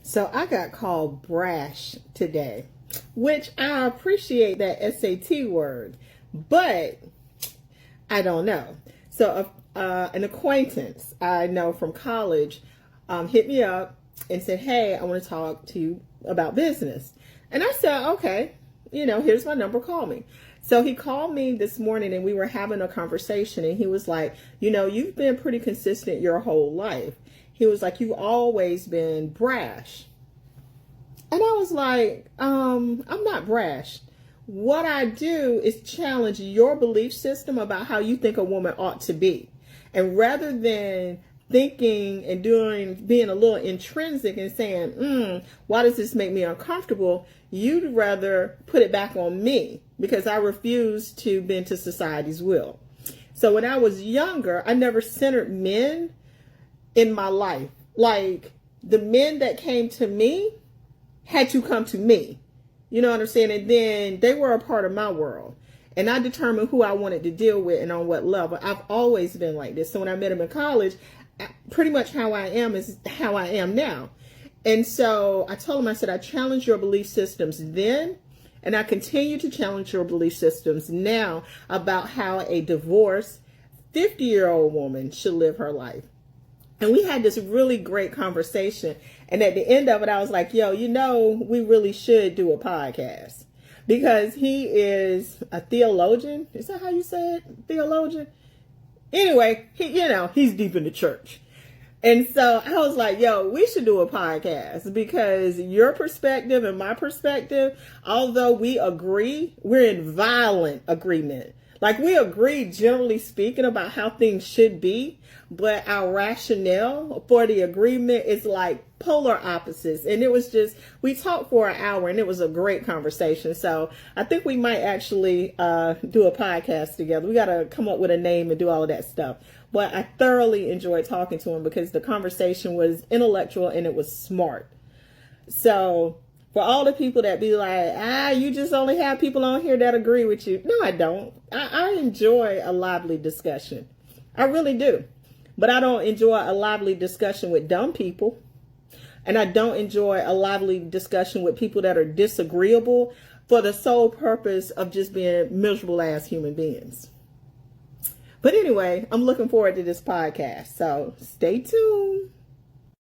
So I got called brash today, which I appreciate that SAT word, but I don't know. So an acquaintance I know from college hit me up and said, "Hey, I want to talk to you about business." And I said, "Okay, here's my number, call me." So he called me this morning and we were having a conversation, and he was like, "You've been pretty consistent your whole life." He was like, "You've always been brash." And I was like, I'm not brash. What I do is challenge your belief system about how you think a woman ought to be. And rather than thinking and being a little intrinsic and saying, why does this make me uncomfortable? You'd rather put it back on me because I refuse to bend to society's will. So when I was younger, I never centered men in my life. Like, the men that came to me had to come to me. You know what I'm saying? And then they were a part of my world. And I determined who I wanted to deal with and on what level. I've always been like this. So when I met him in college, pretty much how I am is how I am now. And so I told him, I said, I challenge your belief systems then, and I continue to challenge your belief systems now about how a divorced 50-year-old woman should live her life. And we had this really great conversation. And at the end of it, I was like, we really should do a podcast. Because he is a theologian. Is that how you say it? Theologian? Anyway, he's deep in the church. And so I was like, we should do a podcast because your perspective and my perspective, although we agree, we're in violent agreement. Like, we agree, generally speaking, about how things should be, but our rationale for the agreement is like polar opposites. And it was we talked for an hour and it was a great conversation. So I think we might actually do a podcast together. We got to come up with a name and do all of that stuff. But I thoroughly enjoyed talking to him because the conversation was intellectual and it was smart. So for all the people that be like, you just only have people on here that agree with you. No, I don't. I enjoy a lively discussion. I really do. But I don't enjoy a lively discussion with dumb people. And I don't enjoy a lively discussion with people that are disagreeable for the sole purpose of just being miserable ass human beings. But anyway, I'm looking forward to this podcast. So stay tuned.